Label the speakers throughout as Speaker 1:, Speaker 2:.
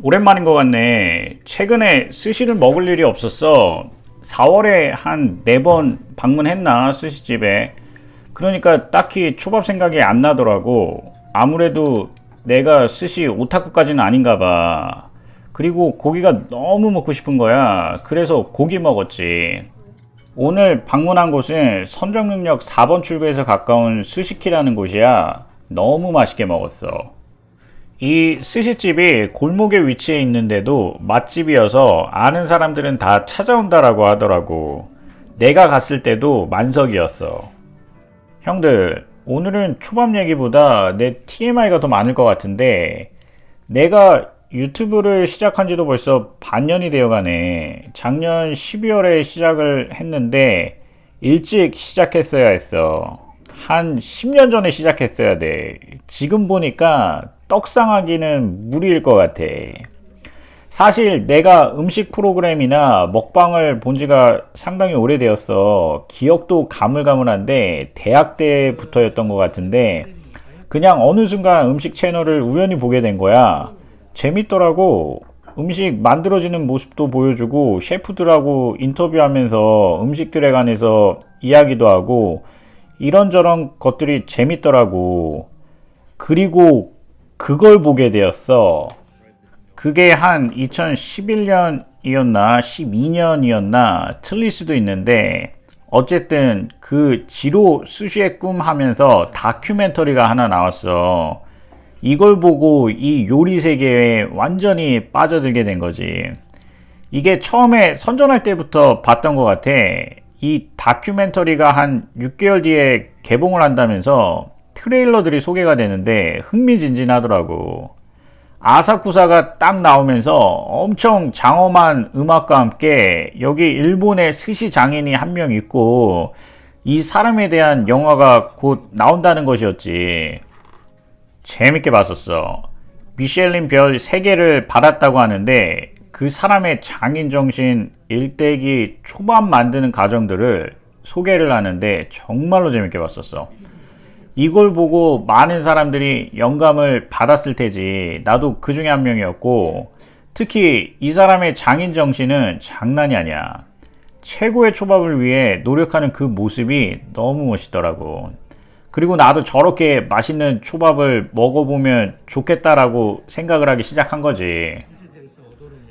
Speaker 1: 오랜만인 것 같네. 최근에 스시를 먹을 일이 없었어. 4월에 한 4번 방문했나, 스시집에. 그러니까 딱히 초밥 생각이 안 나더라고. 아무래도 내가 스시 오타쿠까지는 아닌가 봐. 그리고 고기가 너무 먹고 싶은 거야. 그래서 고기 먹었지. 오늘 방문한 곳은 선정능력 4번 출구에서 가까운 스시키라는 곳이야. 너무 맛있게 먹었어. 이 스시집이 골목에 위치해 있는데도 맛집이어서 아는 사람들은 다 찾아온다라고 하더라고. 내가 갔을 때도 만석이었어. 형들, 오늘은 초밥 얘기보다 내 TMI가 더 많을 것 같은데, 내가 유튜브를 시작한 지도 벌써 반년이 되어 가네. 작년 12월에 시작을 했는데 일찍 시작했어야 했어. 한 10년 전에 시작했어야 돼. 지금 보니까 떡상하기는 무리일 것 같아. 사실 내가 음식 프로그램이나 먹방을 본 지가 상당히 오래되었어. 기억도 가물가물한데 대학 때부터였던 것 같은데 그냥 어느 순간 음식 채널을 우연히 보게 된 거야. 재밌더라고. 음식 만들어지는 모습도 보여주고 셰프들하고 인터뷰하면서 음식들에 관해서 이야기도 하고 이런저런 것들이 재밌더라고. 그리고 그걸 보게 되었어. 그게 한 2011년이었나 12년이었나 틀릴 수도 있는데 어쨌든 그 지로 수시의 꿈 하면서 다큐멘터리가 하나 나왔어. 이걸 보고 이 요리 세계에 완전히 빠져들게 된 거지. 이게 처음에 선전할 때부터 봤던 것 같아. 이 다큐멘터리가 한 6개월 뒤에 개봉을 한다면서 트레일러들이 소개가 되는데 흥미진진하더라고. 아사쿠사가 딱 나오면서 엄청 장엄한 음악과 함께 여기 일본의 스시 장인이 한 명 있고 이 사람에 대한 영화가 곧 나온다는 것이었지. 재밌게 봤었어. 미셸린 별 3개를 받았다고 하는데 그 사람의 장인정신 일대기 초밥 만드는 과정들을 소개를 하는데 정말로 재밌게 봤었어. 이걸 보고 많은 사람들이 영감을 받았을 테지. 나도 그 중에 한 명이었고 특히 이 사람의 장인정신은 장난이 아니야. 최고의 초밥을 위해 노력하는 그 모습이 너무 멋있더라고. 그리고 나도 저렇게 맛있는 초밥을 먹어보면 좋겠다라고 생각을 하기 시작한 거지.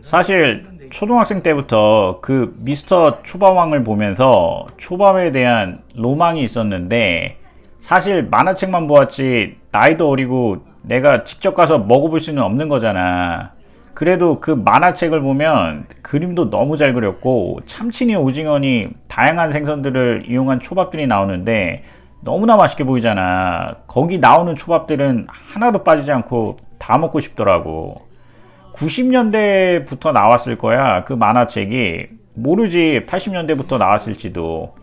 Speaker 1: 사실 초등학생 때부터 그 미스터 초밥왕을 보면서 초밥에 대한 로망이 있었는데 사실 만화책만 보았지 나이도 어리고 내가 직접 가서 먹어볼 수는 없는 거잖아. 그래도 그 만화책을 보면 그림도 너무 잘 그렸고 참치니 오징어니 다양한 생선들을 이용한 초밥들이 나오는데 너무나 맛있게 보이잖아. 거기 나오는 초밥들은 하나도 빠지지 않고 다 먹고 싶더라고. 90년대부터 나왔을 거야. 그 만화책이. 모르지 80년대부터 나왔을지도.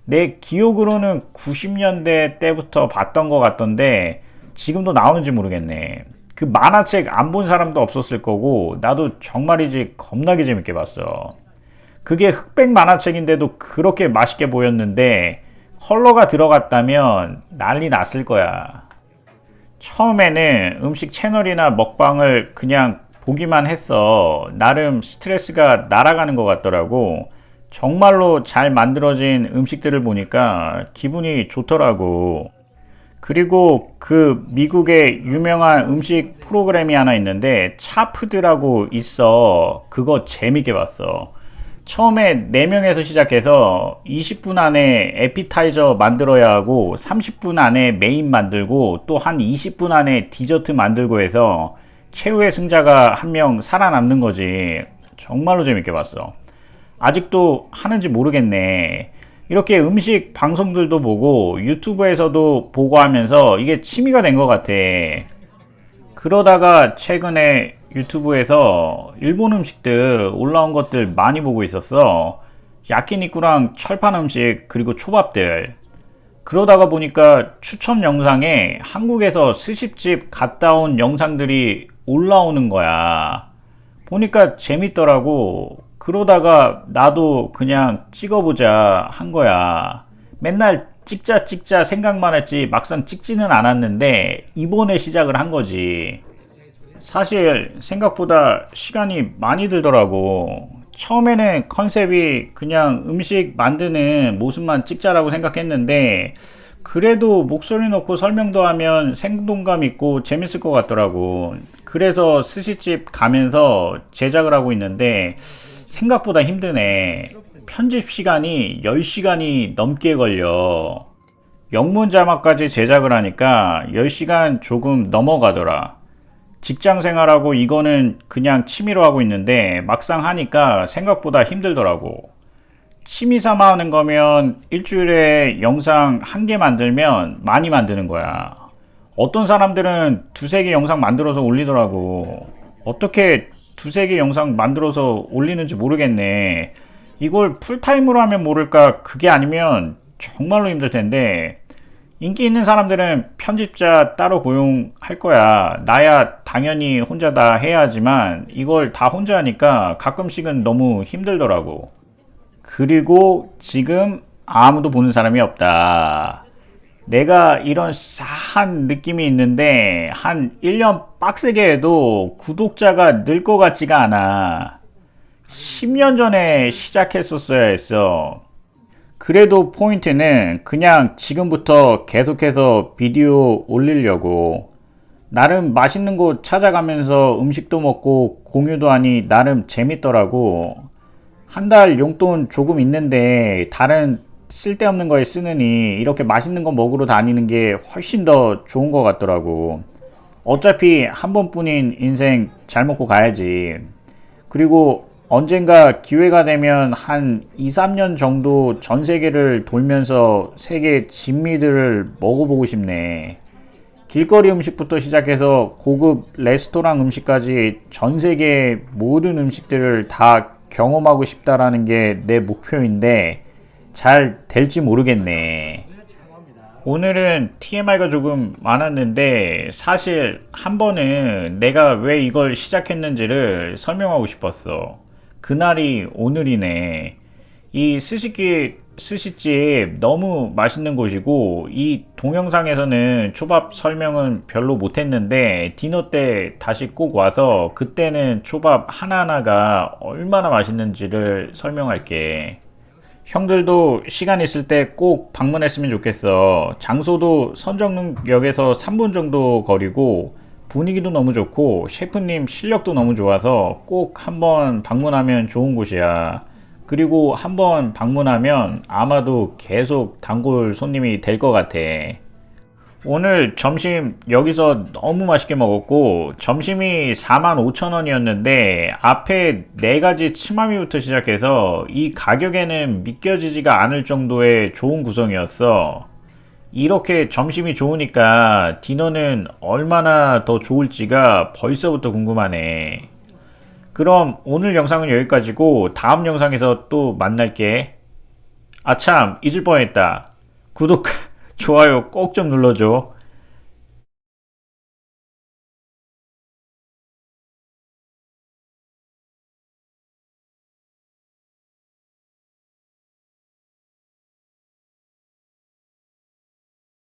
Speaker 1: 내 기억으로는 90년대 때부터 봤던 것 같던데 지금도 나오는지 모르겠네. 그 만화책 안 본 사람도 없었을 거고 나도 정말이지 겁나게 재밌게 봤어. 그게 흑백 만화책인데도 그렇게 맛있게 보였는데 컬러가 들어갔다면 난리 났을 거야. 처음에는 음식 채널이나 먹방을 그냥 보기만 했어. 나름 스트레스가 날아가는 것 같더라고. 정말로 잘 만들어진 음식들을 보니까 기분이 좋더라고. 그리고 그 미국의 유명한 음식 프로그램이 하나 있는데 차푸드라고 있어. 그거 재밌게 봤어. 처음에 4명에서 시작해서 20분 안에 에피타이저 만들어야 하고 30분 안에 메인 만들고 또 한 20분 안에 디저트 만들고 해서 최후의 승자가 한 명 살아남는 거지. 정말로 재밌게 봤어. 아직도 하는지 모르겠네. 이렇게 음식 방송들도 보고 유튜브에서도 보고 하면서 이게 취미가 된 것 같아. 그러다가 최근에 유튜브에서 일본 음식들 올라온 것들 많이 보고 있었어. 야끼니쿠랑 철판 음식 그리고 초밥들. 그러다가 보니까 추천 영상에 한국에서 스시집 갔다 온 영상들이 올라오는 거야. 보니까 재밌더라고. 그러다가 나도 그냥 찍어보자 한 거야. 맨날 찍자 생각만 했지 막상 찍지는 않았는데 이번에 시작을 한 거지. 사실 생각보다 시간이 많이 들더라고. 처음에는 컨셉이 그냥 음식 만드는 모습만 찍자라고 생각했는데 그래도 목소리 넣고 설명도 하면 생동감 있고 재밌을 것 같더라고. 그래서 스시집 가면서 제작을 하고 있는데 생각보다 힘드네. 편집 시간이 10시간이 넘게 걸려. 영문 자막까지 제작을 하니까 10시간 조금 넘어가더라. 직장 생활하고 이거는 그냥 취미로 하고 있는데 막상 하니까 생각보다 힘들더라고. 취미 삼아 하는 거면 일주일에 영상 한 개 만들면 많이 만드는 거야. 어떤 사람들은 두세 개 영상 만들어서 올리더라고. 어떻게 두세 개 영상 만들어서 올리는지 모르겠네. 이걸 풀타임으로 하면 모를까 그게 아니면 정말로 힘들 텐데 인기 있는 사람들은 편집자 따로 고용할 거야. 나야 당연히 혼자 다 해야 하지만 이걸 다 혼자 하니까 가끔씩은 너무 힘들더라고. 그리고 지금 아무도 보는 사람이 없다. 내가 이런 싸한 느낌이 있는데 한 1년 빡세게 해도 구독자가 늘 것 같지가 않아. 10년 전에 시작했었어야 했어. 그래도 포인트는 그냥 지금부터 계속해서 비디오 올리려고. 나름 맛있는 곳 찾아가면서 음식도 먹고 공유도 하니 나름 재밌더라고. 한 달 용돈 조금 있는데 다른 쓸데없는 거에 쓰느니 이렇게 맛있는 거 먹으러 다니는 게 훨씬 더 좋은 것 같더라고. 어차피 한 번뿐인 인생 잘 먹고 가야지. 그리고 언젠가 기회가 되면 한 2, 3년 정도 전 세계를 돌면서 세계 진미들을 먹어보고 싶네. 길거리 음식부터 시작해서 고급 레스토랑 음식까지 전 세계 모든 음식들을 다 경험하고 싶다라는 게 내 목표인데 잘 될지 모르겠네. 오늘은 TMI가 조금 많았는데 사실 한 번은 내가 왜 이걸 시작했는지를 설명하고 싶었어. 그날이 오늘이네. 이 스시집 너무 맛있는 곳이고 이 동영상에서는 초밥 설명은 별로 못했는데 디너 때 다시 꼭 와서 그때는 초밥 하나하나가 얼마나 맛있는지를 설명할게. 형들도 시간 있을 때 꼭 방문했으면 좋겠어. 장소도 선정역에서 3분 정도 거리고 분위기도 너무 좋고 셰프님 실력도 너무 좋아서 꼭 한번 방문하면 좋은 곳이야. 그리고 한번 방문하면 아마도 계속 단골 손님이 될 것 같아. 오늘 점심 여기서 너무 맛있게 먹었고 점심이 45,000원이었는데 앞에 4가지 치마미부터 시작해서 이 가격에는 믿겨지지가 않을 정도의 좋은 구성이었어. 이렇게 점심이 좋으니까 디너는 얼마나 더 좋을지가 벌써부터 궁금하네. 그럼 오늘 영상은 여기까지고 다음 영상에서 또 만날게. 아참 잊을 뻔했다. 구독, 좋아요 꼭 좀 눌러줘.